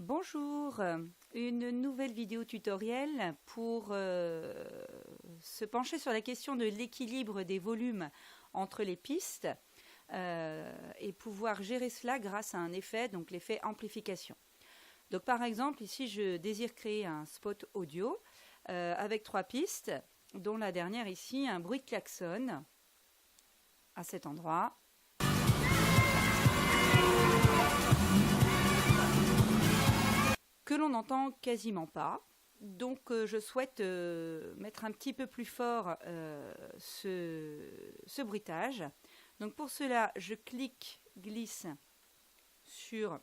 Bonjour, une nouvelle vidéo tutoriel pour se pencher sur la question de l'équilibre des volumes entre les pistes et pouvoir gérer cela grâce à un effet, donc l'effet amplification. Donc par exemple, ici je désire créer un spot audio avec 3 pistes, dont la dernière ici, un bruit de klaxon à cet endroit. Que l'on n'entend quasiment pas. Donc je souhaite mettre un petit peu plus fort ce bruitage. Donc pour cela, je glisse sur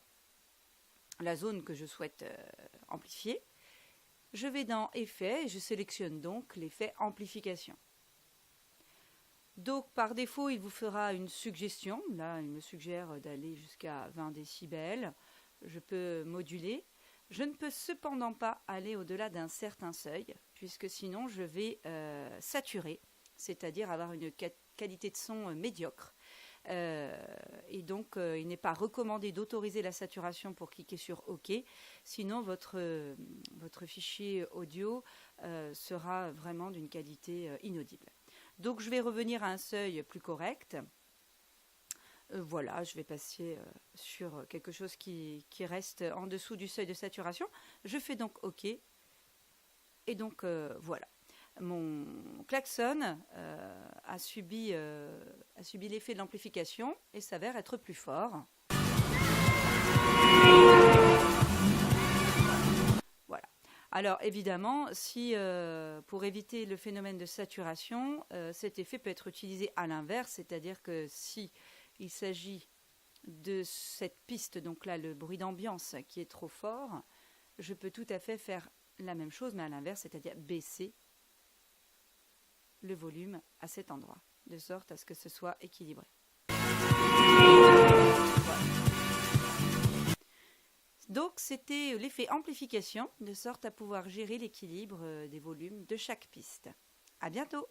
la zone que je souhaite amplifier. Je vais dans Effets et je sélectionne donc l'effet Amplification. Donc par défaut, il vous fera une suggestion. Là, il me suggère d'aller jusqu'à 20 décibels. Je peux moduler. Je ne peux cependant pas aller au-delà d'un certain seuil, puisque sinon je vais saturer, c'est-à-dire avoir une qualité de son médiocre. Et donc, il n'est pas recommandé d'autoriser la saturation pour cliquer sur OK, sinon votre fichier audio sera vraiment d'une qualité inaudible. Donc, je vais revenir à un seuil plus correct. Voilà, je vais passer sur quelque chose qui reste en dessous du seuil de saturation. Je fais donc OK. Et donc, voilà. Mon klaxon a subi l'effet de l'amplification et s'avère être plus fort. Voilà. Alors, évidemment, si pour éviter le phénomène de saturation, cet effet peut être utilisé à l'inverse, c'est-à-dire que si il s'agit de cette piste, donc là le bruit d'ambiance qui est trop fort, je peux tout à fait faire la même chose mais à l'inverse, c'est-à-dire baisser le volume à cet endroit, de sorte à ce que ce soit équilibré. Voilà. Donc c'était l'effet amplification, de sorte à pouvoir gérer l'équilibre des volumes de chaque piste. À bientôt!